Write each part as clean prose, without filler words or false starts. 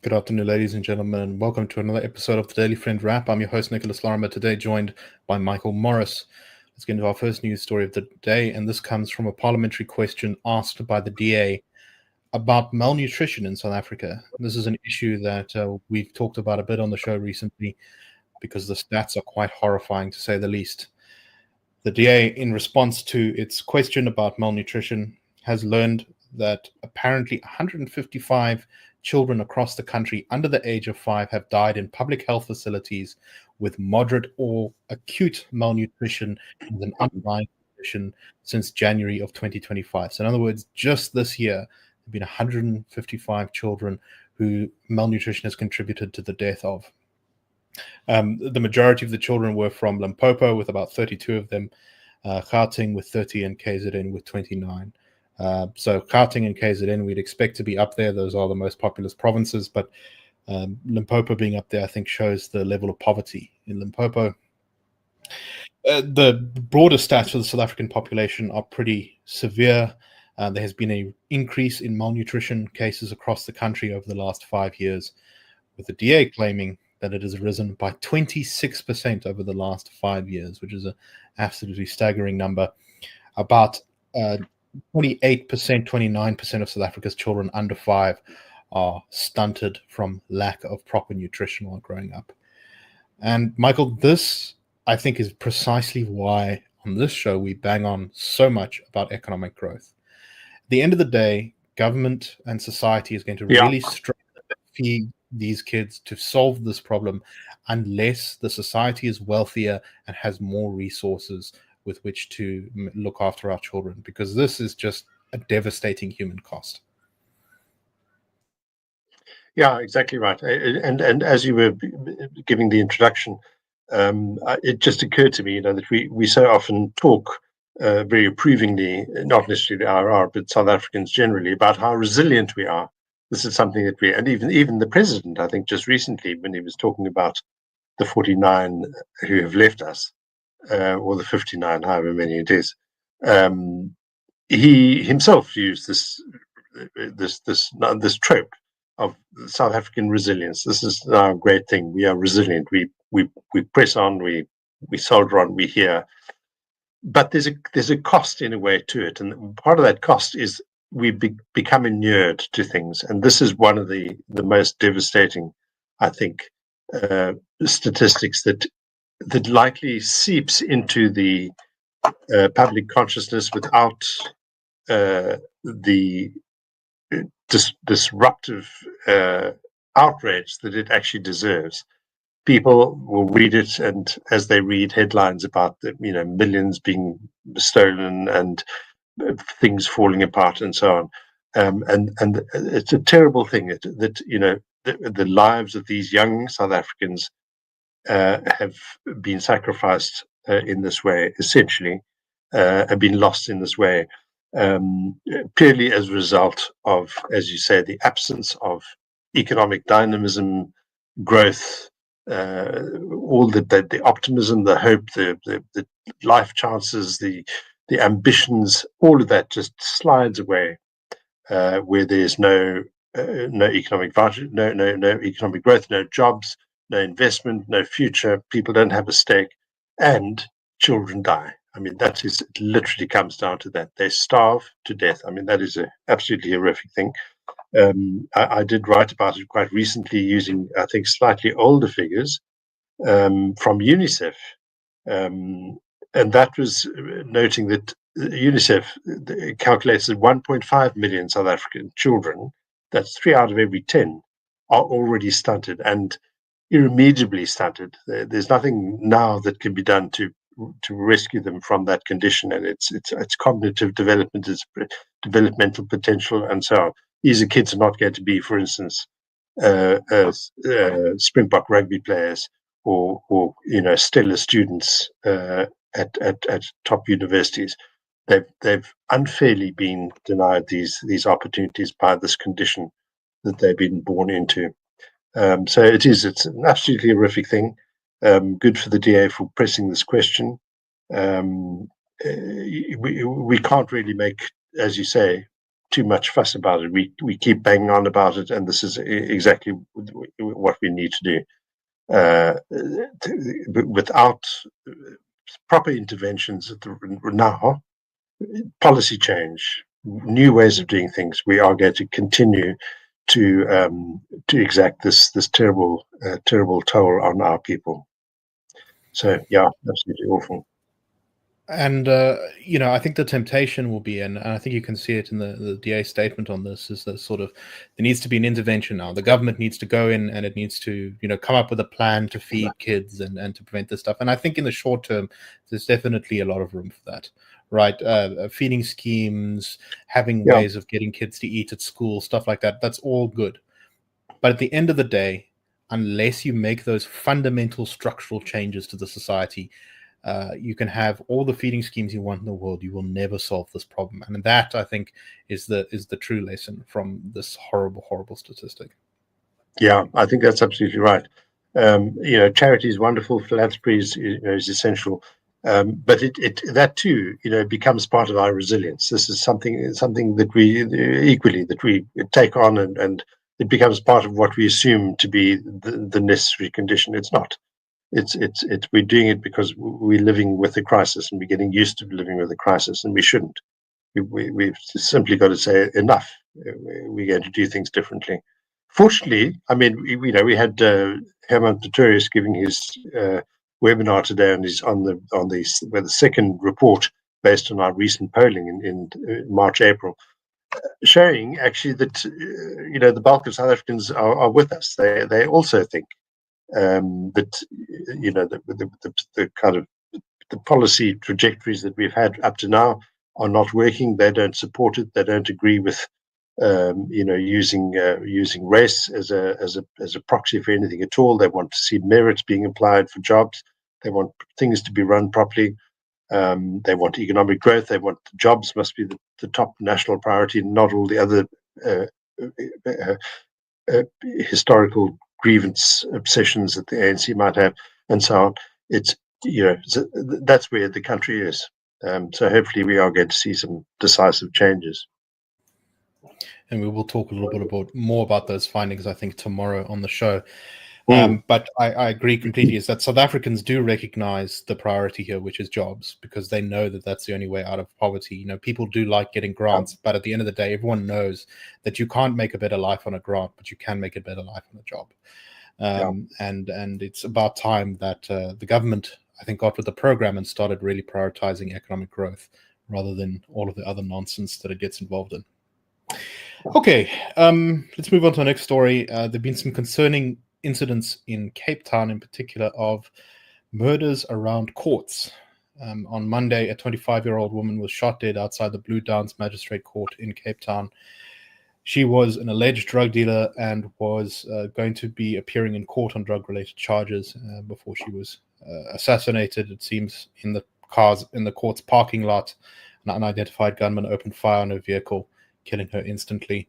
Good afternoon, ladies and gentlemen, and welcome to another episode of the Daily Friend Wrap. I'm your host, Nicholas Lorimer, today joined by Michael Morris. Let's get into our first news story of the day, and this comes from a parliamentary question asked by the DA about malnutrition in South Africa. This is an issue that we've talked about a bit on the show recently because the stats are quite horrifying, to say the least. The DA, in response to its question about malnutrition, has learned that apparently 155 children across the country under the age of 5 have died in public health facilities with moderate or acute malnutrition and an underlying condition since January of 2025. So in other words, just this year, there have been 155 children who malnutrition has contributed to the death of. The majority of the children were from Limpopo, with about 32 of them, Gauteng with 30, and KZN with 29. So Gauteng and KZN we'd expect to be up there. Those are the most populous provinces, but Limpopo being up there, I think, shows the level of poverty in Limpopo. The broader stats for the South African population are pretty severe. There has been an increase in malnutrition cases across the country over the last 5 years, with the DA claiming that it has risen by 26% over the last 5 years, which is an absolutely staggering number. About 28%, 29% of South Africa's children under 5 are stunted from lack of proper nutrition while growing up. And Michael, this, I think, is precisely why on this show we bang on so much about economic growth. At the end of the day, government and society is going to really strive to feed these kids to solve this problem unless the society is wealthier and has more resources with which to look after our children, because this is just a devastating human cost. Yeah, exactly right. And as you were giving the introduction, it just occurred to me, that we so often talk very approvingly, not necessarily RR, but South Africans generally, about how resilient we are. This is something that and even the president, I think, just recently, when he was talking about the 49 who have left us, or the 59, however many it is, he himself used this trope of South African resilience. This is our great thing. We are resilient. We press on. We soldier on. We hear. But there's a cost in a way to it, and part of that cost is we become inured to things, and this is one of the most devastating, I think, statistics that likely seeps into the public consciousness without the disruptive outrage that it actually deserves. People will read it, and as they read headlines about millions being stolen and things falling apart and so on, and it's a terrible thing that the lives of these young South Africans have been sacrificed in this way, essentially, have been lost in this way, purely as a result of, as you say, the absence of economic dynamism, growth, all the optimism, the hope, the life chances, the ambitions, all of that just slides away where there's no economic budget, no economic growth, no jobs, no investment, no future. People don't have a stake, and children die. I mean, it literally comes down to that. They starve to death. I mean, that is an absolutely horrific thing. I did write about it quite recently using, I think, slightly older figures from UNICEF. And that was noting that UNICEF calculates that 1.5 million South African children, that's 3 out of every 10, are already stunted and irremediably stunted. There's nothing now that can be done to rescue them from that condition, and it's cognitive development, its developmental potential, and so on. These are kids are not going to be, for instance, Springbok rugby players or stellar students at top universities. They've unfairly been denied these opportunities by this condition that they've been born into. So it's an absolutely horrific thing. Good for the DA for pressing this question. We can't really make, as you say, too much fuss about it. We keep banging on about it, and this is exactly what we need to do. Without proper interventions now, policy change, new ways of doing things, we are going to continue to exact this terrible toll on our people. So yeah, absolutely awful. And I think the temptation will be, and I think you can see it in the DA statement on this, is that sort of there needs to be an intervention now. The government needs to go in and it needs to, come up with a plan to feed kids and to prevent this stuff. And I think in the short term, there's definitely a lot of room for that, right? Feeding schemes, having ways of getting kids to eat at school, stuff like that. That's all good. But at the end of the day, unless you make those fundamental structural changes to the society, you can have all the feeding schemes you want in the world. You will never solve this problem, and that, I think, is the true lesson from this horrible, horrible statistic. Yeah, I think that's absolutely right. Charity is wonderful. Philanthropy is essential, but that too, becomes part of our resilience. This is something that we take on, and it becomes part of what we assume to be the necessary condition. It's not. It's we're doing it because we're living with a crisis, and we're getting used to living with a crisis, and we shouldn't. We've simply got to say enough. We're going to do things differently. Fortunately, I mean, we had Herman Pretorius giving his webinar today, and he's on the second report based on our recent polling in March, April, showing actually that the bulk of South Africans are with us. They also think that the kind of the policy trajectories that we've had up to now are not working. They don't support it. They don't agree with using race as a proxy for anything at all. They want to see merits being applied for jobs. They want things to be run properly. They want economic growth. They want jobs must be the top national priority, not all the other historical grievance obsessions that the ANC might have, and so on. It's that's where the country is. So hopefully we are going to see some decisive changes. And we will talk a little bit more about those findings, I think, tomorrow on the show. But I agree completely, is that South Africans do recognize the priority here, which is jobs, because they know that that's the only way out of poverty. People do like getting grants, but at the end of the day, everyone knows that you can't make a better life on a grant, but you can make a better life on a job. And it's about time that the government, I think, got with the program and started really prioritizing economic growth rather than all of the other nonsense that it gets involved in. Okay, let's move on to our next story. There have been some concerning incidents in Cape Town, in particular, of murders around courts. On Monday, a 25-year-old woman was shot dead outside the Blue Downs Magistrate Court in Cape Town. She was an alleged drug dealer and was going to be appearing in court on drug-related charges before she was assassinated. It seems in the court's parking lot, an unidentified gunman opened fire on her vehicle, killing her instantly.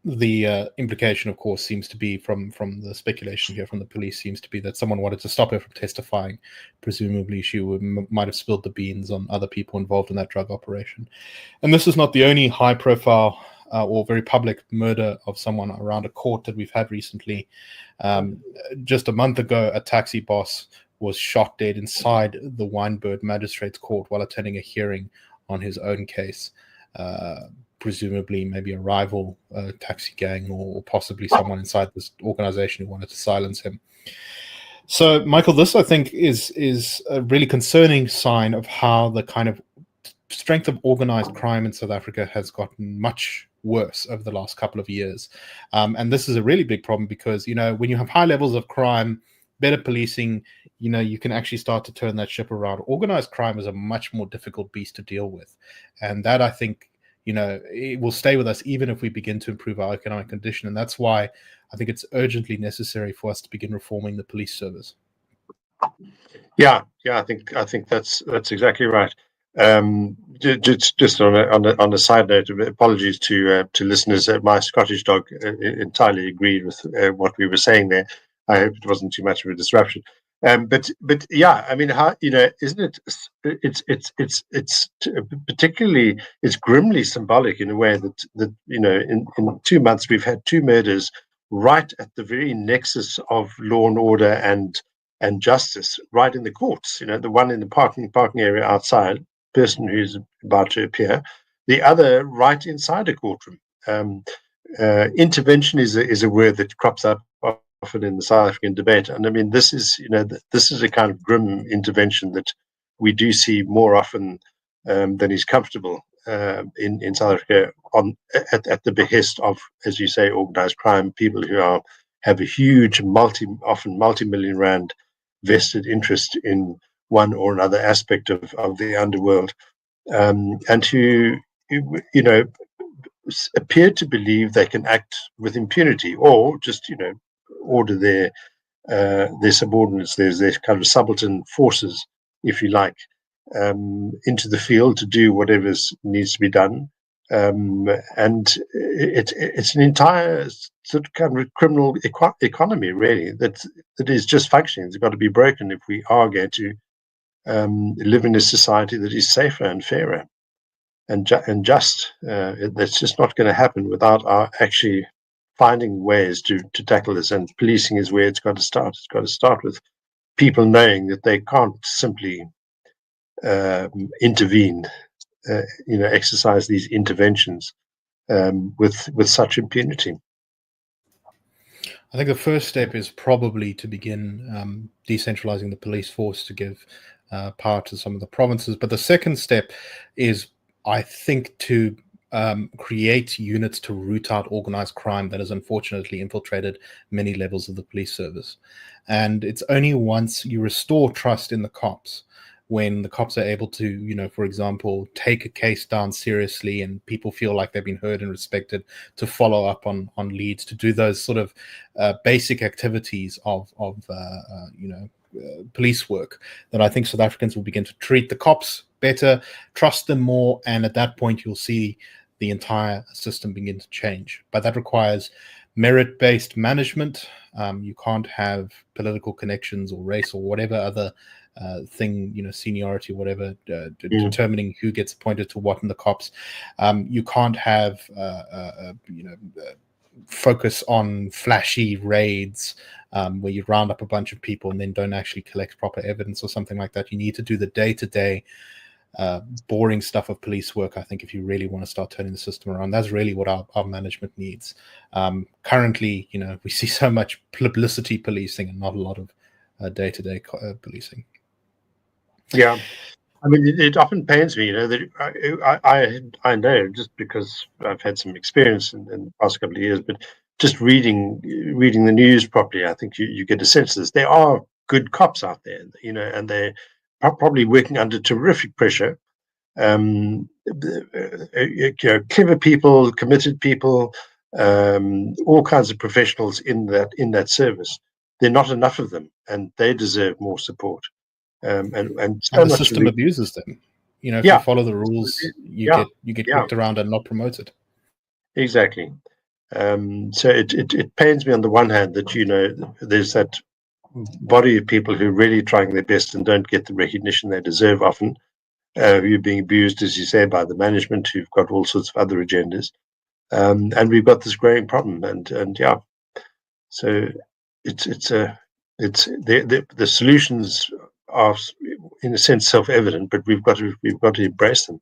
The implication, of course, seems to be from the speculation here from the police, seems to be that someone wanted to stop her from testifying. Presumably, she might have spilled the beans on other people involved in that drug operation. And this is not the only high-profile or very public murder of someone around a court that we've had recently. Just a month ago, a taxi boss was shot dead inside the Wynberg Magistrates Court while attending a hearing on his own case. Presumably maybe a rival taxi gang or possibly someone inside this organization who wanted to silence him. So, Michael, this, I think, is a really concerning sign of how the kind of strength of organized crime in South Africa has gotten much worse over the last couple of years. And this is a really big problem because, when you have high levels of crime, better policing, you can actually start to turn that ship around. Organized crime is a much more difficult beast to deal with. And that, I think, it will stay with us even if we begin to improve our economic condition. And that's why I think it's urgently necessary for us to begin reforming the police service. Yeah, I think that's exactly right. Just on a side note, apologies to listeners. My Scottish dog entirely agreed with what we were saying there. I hope it wasn't too much of a disruption. But yeah, I mean, how, isn't it? It's particularly, it's grimly symbolic in a way that in 2 months we've had two murders right at the very nexus of law and order and justice, right in the courts. The one in the parking area outside, person who's about to appear, the other right inside a courtroom. Intervention is a word that crops up often in the South African debate, and I mean this is a kind of grim intervention that we do see more often than is comfortable in South Africa at the behest of, as you say, organized crime, people who have a huge often multi-million rand vested interest in one or another aspect of the underworld, and who appear to believe they can act with impunity, or just order their subordinates, their kind of subaltern forces, if you like, into the field to do whatever needs to be done. And it's an entire sort of kind of criminal economy, really, that is just functioning. It's got to be broken if we are going to live in a society that is safer and fairer and just. That's just not going to happen without our actually finding ways to tackle this. And policing is where it's got to start. It's got to start with people knowing that they can't simply intervene, exercise these interventions with such impunity. I think the first step is probably to begin decentralizing the police force to give power to some of the provinces. But the second step is, I think, to create units to root out organized crime that has unfortunately infiltrated many levels of the police service. And it's only once you restore trust in the cops, when the cops are able to, for example, take a case down seriously and people feel like they've been heard and respected, to follow up on leads, to do those sort of basic activities of police work, that I think South Africans will begin to treat the cops better, trust them more, and at that point you'll see the entire system begin to change. But that requires merit-based management. You can't have political connections or race or whatever other thing, seniority, whatever, determining who gets appointed to what in the cops. You can't have focus on flashy raids where you round up a bunch of people and then don't actually collect proper evidence or something like that. You need to do the day-to-day boring stuff of police work, I think, if you really want to start turning the system around. That's really what our management needs. Currently, we see so much publicity policing and not a lot of day-to-day policing. Yeah, I mean, it often pains me, that I know, just because I've had some experience in the past couple of years, but just reading the news properly, I think you get a sense of this. There are good cops out there, and they're probably working under terrific pressure. Clever people, committed people, all kinds of professionals in that service. There are not enough of them, and they deserve more support. And so the much system abuses them. If Yeah. you follow the rules, you get kicked around and not promoted. Exactly. So it pains me on the one hand that there's that body of people who are really trying their best and don't get the recognition they deserve often, who are being abused, as you say, by the management, who've got all sorts of other agendas, and we've got this growing problem. And yeah, so the solutions are, in a sense, self-evident, but we've got to embrace them.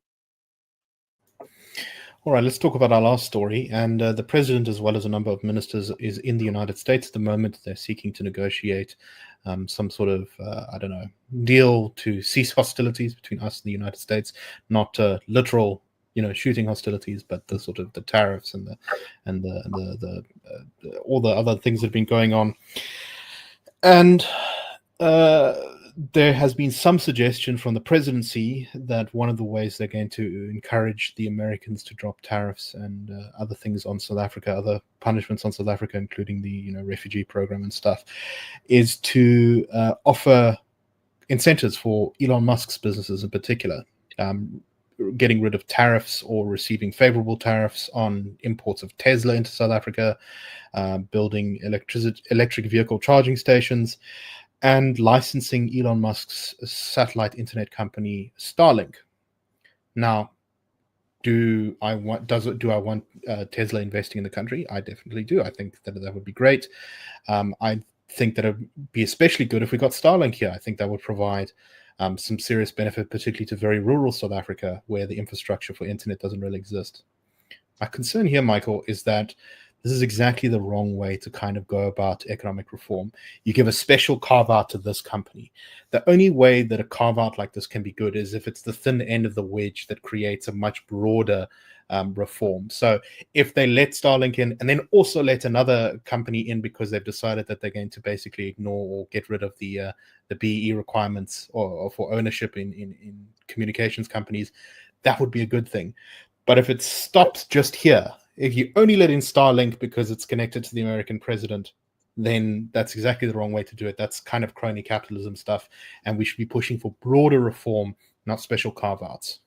All right, let's talk about our last story. And the president, as well as a number of ministers, is in the United States at the moment. They're seeking to negotiate some sort of, deal to cease hostilities between us and the United States. Not literal, shooting hostilities, but the sort of the tariffs and the all the other things that have been going on. And there has been some suggestion from the presidency that one of the ways they're going to encourage the Americans to drop tariffs and other things on South Africa, other punishments on South Africa, including the refugee program and stuff, is to offer incentives for Elon Musk's businesses in particular, getting rid of tariffs or receiving favorable tariffs on imports of Tesla into South Africa, building electric vehicle charging stations. and licensing Elon Musk's satellite internet company Starlink. Now, do I want Tesla investing in the country? I definitely do. I think that would be great. I think that it would be especially good if we got Starlink here. I think that would provide some serious benefit, particularly to very rural South Africa, where the infrastructure for internet doesn't really exist. My concern here, Michael, is that this is exactly the wrong way to kind of go about economic reform. You give a special carve out to this company. The only way that a carve out like this can be good is if it's the thin end of the wedge that creates a much broader reform. So if they let Starlink in and then also let another company in because they've decided that they're going to basically ignore or get rid of the BE requirements or for ownership in communications companies, that would be a good thing. But if it stops just here, if you only let in Starlink because it's connected to the American president, then that's exactly the wrong way to do it. That's kind of crony capitalism stuff, and we should be pushing for broader reform, not special carve-outs.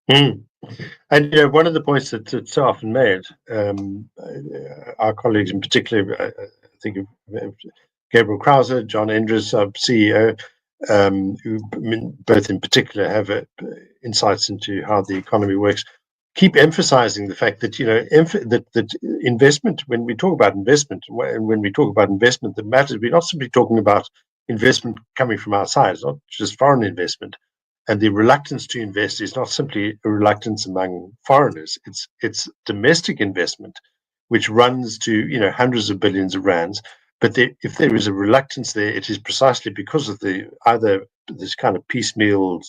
And one of the points that's so often made, our colleagues in particular, I think of Gabriel Krause, John Endres, our CEO, who both in particular have insights into how the economy works, keep emphasizing the fact that that investment. When we talk about investment, that matters. We're not simply talking about investment coming from outside. It's not just foreign investment, and the reluctance to invest is not simply a reluctance among foreigners. It's domestic investment, which runs to hundreds of billions of rands. But if there is a reluctance there, it is precisely because of either this kind of piecemeal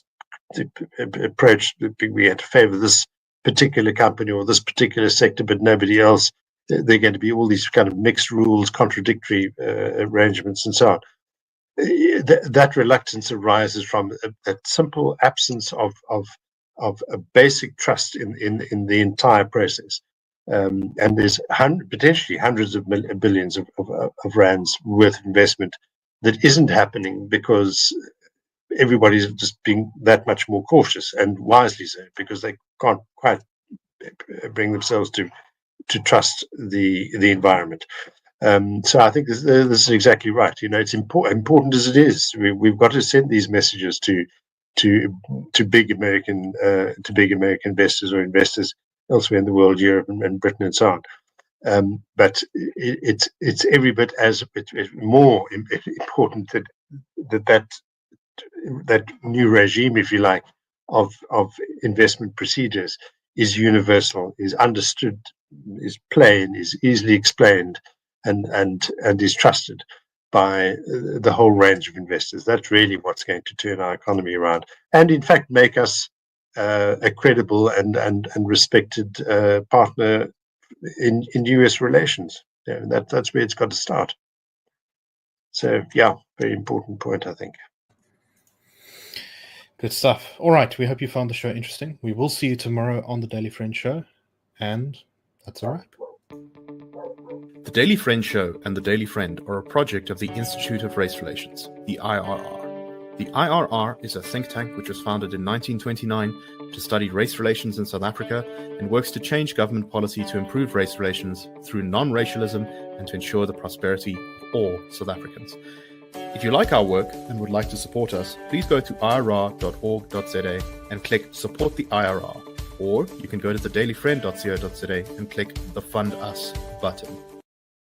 approach that we had to favor this particular company or this particular sector, but nobody else. They're going to be all these kind of mixed rules, contradictory arrangements, and so on. That reluctance arises from a simple absence of a basic trust in the entire process. And there's potentially hundreds of billions of rands worth of investment that isn't happening because everybody's just being that much more cautious, and wisely so, because they can't quite bring themselves to trust the environment. So I think this is exactly right. It's important as it is. We've got to send these messages to big American investors or investors elsewhere in the world, Europe and Britain and so on. But it's every bit as more important that new regime, if you like, of investment procedures is universal, is understood, is plain, is easily explained, and is trusted by the whole range of investors. That's really what's going to turn our economy around, and in fact make us a credible and respected partner in US relations. That's where it's got to start. So very important point, I think. Good stuff. All right. We hope you found the show interesting. We will see you tomorrow on the Daily Friend Show. And that's all right. The Daily Friend Show and the Daily Friend are a project of the Institute of Race Relations, the IRR. The IRR is a think tank which was founded in 1929 to study race relations in South Africa and works to change government policy to improve race relations through non-racialism and to ensure the prosperity of all South Africans. If you like our work and would like to support us, please go to irr.org.za and click Support the IRR. Or you can go to thedailyfriend.co.za and click the Fund Us button.